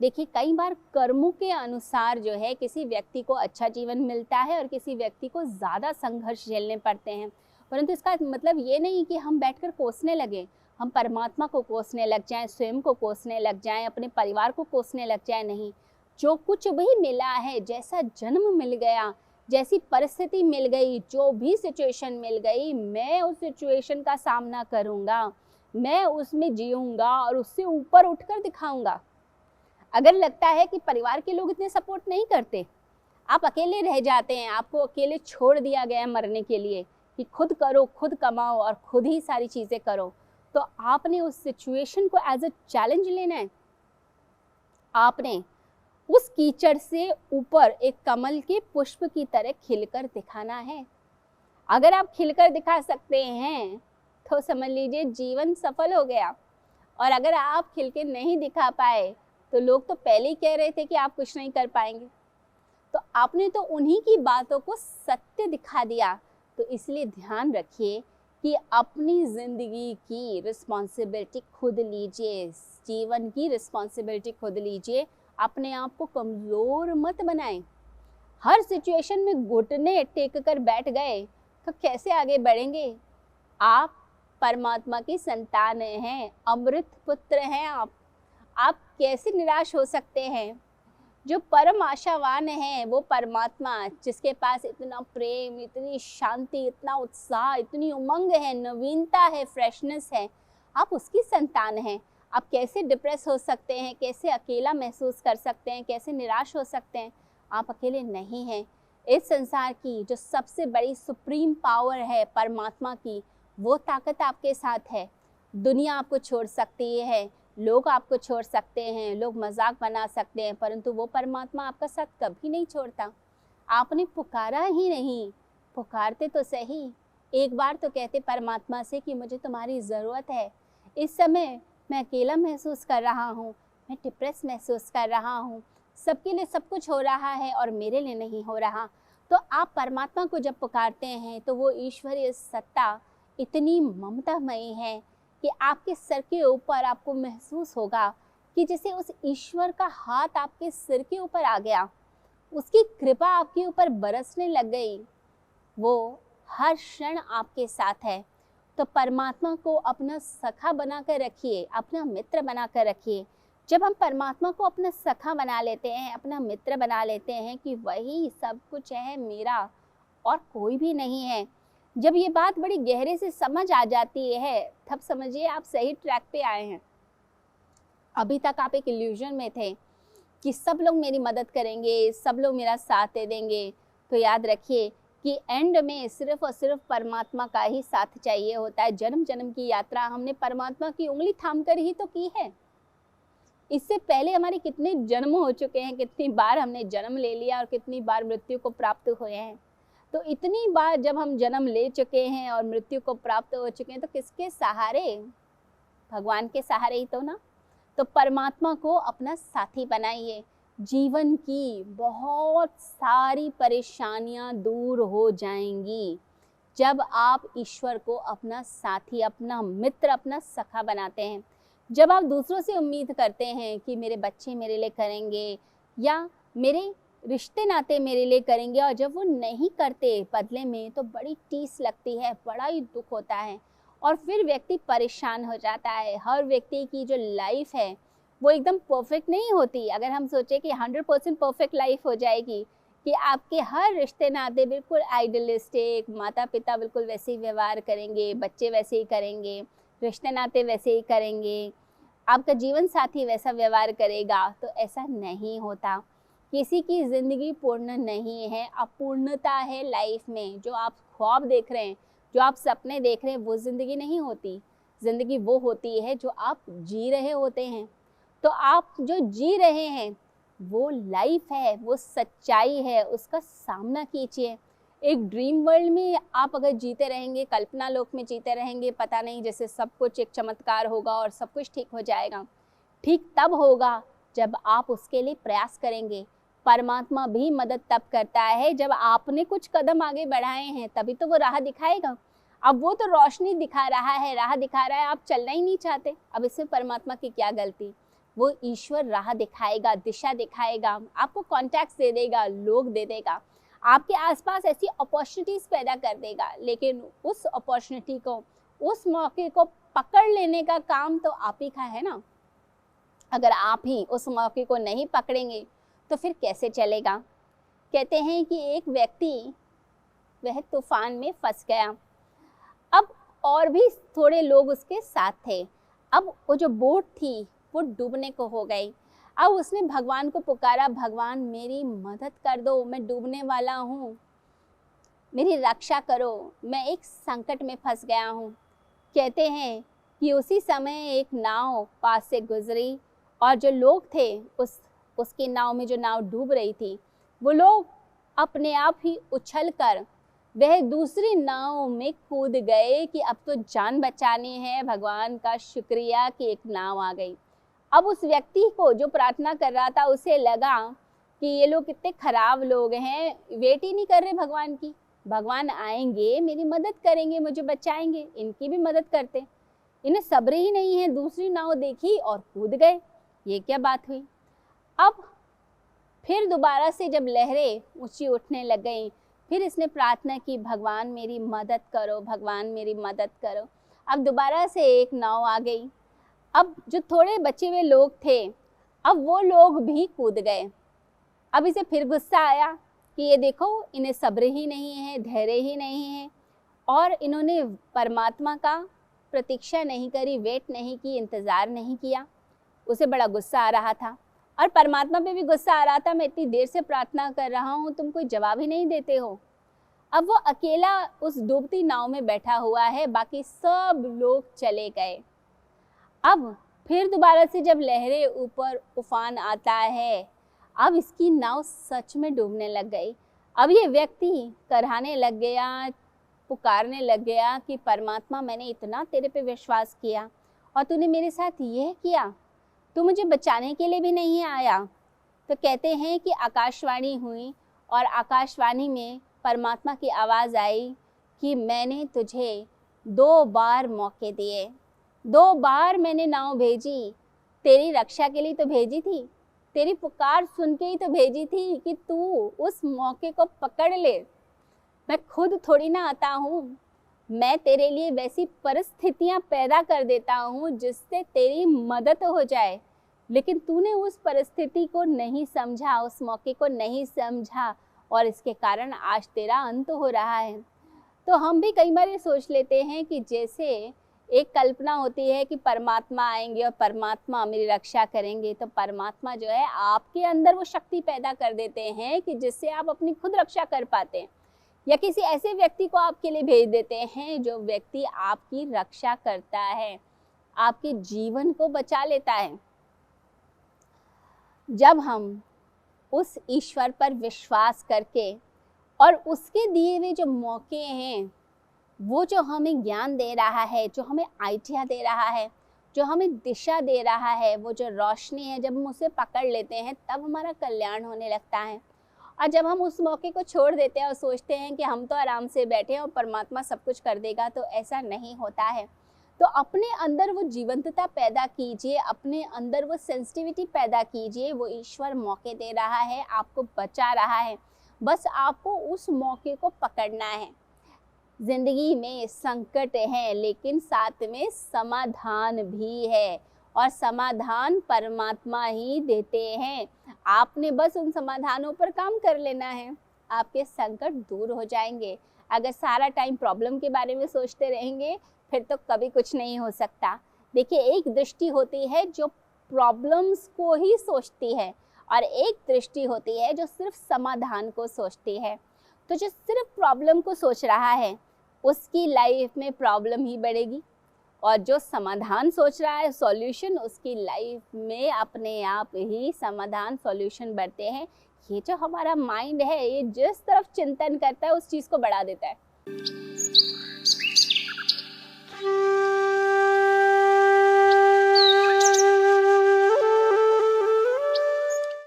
देखिए, कई बार कर्मों के अनुसार जो है किसी व्यक्ति को अच्छा जीवन मिलता है और किसी व्यक्ति को ज़्यादा संघर्ष झेलने पड़ते हैं। परंतु इसका मतलब ये नहीं कि हम बैठकर कोसने लगें, हम परमात्मा को कोसने लग जाएं, स्वयं को कोसने लग जाएं, अपने परिवार को कोसने लग जाएं। नहीं, जो कुछ भी मिला है, जैसा जन्म मिल गया, जैसी परिस्थिति मिल गई, जो भी सिचुएशन मिल गई, मैं उस सिचुएशन का सामना करूँगा, मैं उसमें जीऊँगा और उससे ऊपर उठकर दिखाऊँगा। अगर लगता है कि परिवार के लोग इतने सपोर्ट नहीं करते, आप अकेले रह जाते हैं, आपको अकेले छोड़ दिया गया है मरने के लिए कि खुद करो, खुद कमाओ और खुद ही सारी चीज़ें करो, तो आपने उस सिचुएशन को एज अ चैलेंज लेना है। आपने उस कीचड़ से ऊपर एक कमल के पुष्प की तरह खिलकर दिखाना है। अगर आप खिलकर दिखा सकते हैं तो समझ लीजिए जीवन सफल हो गया। और अगर आप खिल के नहीं दिखा पाए तो लोग तो पहले ही कह रहे थे कि आप कुछ नहीं कर पाएंगे। तो आपने तो उन्हीं की बातों को सत्य दिखा दिया। तो इसलिए ध्यान रखिए कि अपनी ज़िंदगी की रिस्पॉन्सिबिलिटी खुद लीजिए, जीवन की रिस्पॉन्सिबिलिटी खुद लीजिए। अपने आप को कमज़ोर मत बनाएं। हर सिचुएशन में घुटने टेक कर बैठ गए तो कैसे आगे बढ़ेंगे? आप परमात्मा की संतान हैं, अमृत पुत्र हैं आप कैसे निराश हो सकते हैं? जो परम आशावान है वो परमात्मा, जिसके पास इतना प्रेम, इतनी शांति, इतना उत्साह, इतनी उमंग है, नवीनता है, फ्रेशनेस है, आप उसकी संतान हैं। आप कैसे डिप्रेस हो सकते हैं? कैसे अकेला महसूस कर सकते हैं? कैसे निराश हो सकते हैं? आप अकेले नहीं हैं। इस संसार की जो सबसे बड़ी सुप्रीम पावर है परमात्मा की, वो ताकत आपके साथ है। दुनिया आपको छोड़ सकती है, लोग आपको छोड़ सकते हैं, लोग मजाक बना सकते हैं, परंतु वो परमात्मा आपका साथ कभी नहीं छोड़ता। आपने पुकारा ही नहीं, पुकारते तो सही, एक बार तो कहते परमात्मा से कि मुझे तुम्हारी ज़रूरत है। इस समय मैं अकेला महसूस कर रहा हूँ, मैं डिप्रेस महसूस कर रहा हूँ, सबके लिए सब कुछ हो रहा है और मेरे लिए नहीं हो रहा। तो आप परमात्मा को जब पुकारते हैं तो वो ईश्वरीय सत्ता इतनी ममतामयी है कि आपके सर के ऊपर आपको महसूस होगा कि जैसे उस ईश्वर का हाथ आपके सिर के ऊपर आ गया, उसकी कृपा आपके ऊपर बरसने लग गई। वो हर क्षण आपके साथ है। तो परमात्मा को अपना सखा बनाकर रखिए, अपना मित्र बनाकर रखिए। जब हम परमात्मा को अपना सखा बना लेते हैं, अपना मित्र बना लेते हैं कि वही सब कुछ है मेरा और कोई भी नहीं है, जब ये बात बड़ी गहरे से समझ आ जाती है, तब समझिए आप सही ट्रैक पे आए हैं। अभी तक आप एक इल्यूजन में थे कि सब लोग मेरी मदद करेंगे, सब लोग मेरा साथ दे देंगे। तो याद रखिए कि एंड में सिर्फ और सिर्फ परमात्मा का ही साथ चाहिए होता है। जन्म जन्म की यात्रा हमने परमात्मा की उंगली थाम कर ही तो की है। इससे पहले हमारे कितने जन्म हो चुके हैं, कितनी बार हमने जन्म ले लिया और कितनी बार मृत्यु को प्राप्त हुए हैं। तो इतनी बार जब हम जन्म ले चुके हैं और मृत्यु को प्राप्त हो चुके हैं, तो किसके सहारे? भगवान के सहारे ही तो ना। तो परमात्मा को अपना साथी बनाइए। जीवन की बहुत सारी परेशानियां दूर हो जाएंगी जब आप ईश्वर को अपना साथी, अपना मित्र, अपना सखा बनाते हैं। जब आप दूसरों से उम्मीद करते हैं कि मेरे बच्चे मेरे लिए करेंगे या मेरे रिश्ते नाते मेरे लिए करेंगे, और जब वो नहीं करते बदले में, तो बड़ी टीस लगती है, बड़ा ही दुख होता है और फिर व्यक्ति परेशान हो जाता है। हर व्यक्ति की जो लाइफ है वो एकदम परफेक्ट नहीं होती। अगर हम सोचें कि 100% परफेक्ट लाइफ हो जाएगी, कि आपके हर रिश्ते नाते बिल्कुल आइडियलिस्टिक, माता पिता बिल्कुल वैसे ही व्यवहार करेंगे, बच्चे वैसे ही करेंगे, रिश्ते नाते वैसे ही करेंगे, आपका जीवन साथी वैसा व्यवहार करेगा, तो ऐसा नहीं होता। किसी की ज़िंदगी पूर्ण नहीं है, अपूर्णता है लाइफ में। जो आप ख्वाब देख रहे हैं, जो आप सपने देख रहे हैं, वो ज़िंदगी नहीं होती। ज़िंदगी वो होती है जो आप जी रहे होते हैं। तो आप जो जी रहे हैं वो लाइफ है, वो सच्चाई है, उसका सामना कीजिए। एक ड्रीम वर्ल्ड में आप अगर जीते रहेंगे, कल्पना लोक में जीते रहेंगे, पता नहीं जैसे सब कुछ एक चमत्कार होगा और सब कुछ ठीक हो जाएगा। ठीक तब होगा जब आप उसके लिए प्रयास करेंगे। परमात्मा भी मदद तब करता है जब आपने कुछ कदम आगे बढ़ाए हैं, तभी तो वो राह दिखाएगा। अब वो तो रोशनी दिखा रहा है, राह दिखा रहा है, आप चलना ही नहीं चाहते, अब इसमें परमात्मा की क्या गलती? वो ईश्वर राह दिखाएगा, दिशा दिखाएगा, आपको कॉन्टैक्ट्स दे देगा, लोग दे देगा, आपके आसपास ऐसी अपॉर्चुनिटीज़ पैदा कर देगा। लेकिन उस अपॉर्चुनिटी को, उस मौके को पकड़ लेने का काम तो आप ही का है ना। अगर आप ही उस मौके को नहीं पकड़ेंगे तो फिर कैसे चलेगा। कहते हैं कि एक व्यक्ति वह तूफान में फंस गया। अब और भी थोड़े लोग उसके साथ थे। अब वो जो बोट थी वो डूबने को हो गई। अब उसने भगवान को पुकारा, भगवान मेरी मदद कर दो, मैं डूबने वाला हूँ, मेरी रक्षा करो, मैं एक संकट में फंस गया हूँ। कहते हैं कि उसी समय एक नाव पास से गुजरी और जो लोग थे उसकी नाव में, जो नाव डूब रही थी, वो लोग अपने आप ही उछलकर वह दूसरी नाव में कूद गए कि अब तो जान बचानी है। भगवान का शुक्रिया कि एक नाव आ गई। अब उस व्यक्ति को जो प्रार्थना कर रहा था उसे लगा कि ये लोग कितने खराब लोग हैं, वेट ही नहीं कर रहे भगवान की, भगवान आएंगे मेरी मदद करेंगे, मुझे बचाएंगे, इनकी भी मदद करते, इन्हें सब्र ही नहीं है। दूसरी नाव देखी और कूद गए। ये क्या बात हुई। अब फिर दोबारा से जब लहरें ऊंची उठने लग गई, फिर इसने प्रार्थना की, भगवान मेरी मदद करो, भगवान मेरी मदद करो। अब दोबारा से एक नाव आ गई। अब जो थोड़े बचे हुए लोग थे, अब वो लोग भी कूद गए। अब इसे फिर गुस्सा आया कि ये देखो, इन्हें सब्र ही नहीं है, धैर्य ही नहीं है, और इन्होंने परमात्मा का प्रतीक्षा नहीं करी, वेट नहीं की, इंतज़ार नहीं किया। उसे बड़ा गुस्सा आ रहा था और परमात्मा पे भी गुस्सा आ रहा था, मैं इतनी देर से प्रार्थना कर रहा हूँ, तुम कोई जवाब ही नहीं देते हो। अब वो अकेला उस डूबती नाव में बैठा हुआ है, बाकी सब लोग चले गए। अब फिर दोबारा से जब लहरें ऊपर उफान आता है, अब इसकी नाव सच में डूबने लग गई। अब ये व्यक्ति कराहने लग गया, पुकारने लग गया कि परमात्मा, मैंने इतना तेरे पे विश्वास किया और तूने मेरे साथ यह किया, तू मुझे बचाने के लिए भी नहीं आया। तो कहते हैं कि आकाशवाणी हुई और आकाशवाणी में परमात्मा की आवाज़ आई कि मैंने तुझे 2 बार मौके दिए, 2 बार मैंने नाव भेजी, तेरी रक्षा के लिए तो भेजी थी, तेरी पुकार सुन के ही तो भेजी थी कि तू उस मौके को पकड़ ले। मैं खुद थोड़ी ना आता हूँ, मैं तेरे लिए वैसी परिस्थितियाँ पैदा कर देता हूँ जिससे तेरी मदद हो जाए, लेकिन तूने उस परिस्थिति को नहीं समझा, उस मौके को नहीं समझा और इसके कारण आज तेरा अंत हो रहा है। तो हम भी कई बार ये सोच लेते हैं कि जैसे एक कल्पना होती है कि परमात्मा आएंगे और परमात्मा मेरी रक्षा करेंगे, तो परमात्मा जो है आपके अंदर वो शक्ति पैदा कर देते हैं कि जिससे आप अपनी खुद रक्षा कर पाते हैं, या किसी ऐसे व्यक्ति को आपके लिए भेज देते हैं जो व्यक्ति आपकी रक्षा करता है, आपके जीवन को बचा लेता है। जब हम उस ईश्वर पर विश्वास करके और उसके दिए हुए जो मौके हैं, वो जो हमें ज्ञान दे रहा है, जो हमें आइडिया दे रहा है, जो हमें दिशा दे रहा है, वो जो रोशनी है, जब हम उसे पकड़ लेते हैं तब हमारा कल्याण होने लगता है। और जब हम उस मौके को छोड़ देते हैं और सोचते हैं कि हम तो आराम से बैठे हैं और परमात्मा सब कुछ कर देगा, तो ऐसा नहीं होता है। तो अपने अंदर वो जीवंतता पैदा कीजिए, अपने अंदर वो सेंसिटिविटी पैदा कीजिए। वो ईश्वर मौके दे रहा है, आपको बचा रहा है, बस आपको उस मौके को पकड़ना है। जिंदगी में संकट है लेकिन साथ में समाधान भी है, और समाधान परमात्मा ही देते हैं। आपने बस उन समाधानों पर काम कर लेना है, आपके संकट दूर हो जाएंगे। अगर सारा टाइम प्रॉब्लम के बारे में सोचते रहेंगे फिर तो कभी कुछ नहीं हो सकता। देखिए, एक दृष्टि होती है जो प्रॉब्लम्स को ही सोचती है और एक दृष्टि होती है जो सिर्फ समाधान को सोचती है। तो जो सिर्फ प्रॉब्लम को सोच रहा है उसकी लाइफ में प्रॉब्लम ही बढ़ेगी, और जो समाधान सोच रहा है, सॉल्यूशन, उसकी लाइफ में अपने आप ही समाधान, सॉल्यूशन बढ़ते हैं। ये जो हमारा माइंड है, ये जिस तरफ चिंतन करता है उस चीज़ को बढ़ा देता है।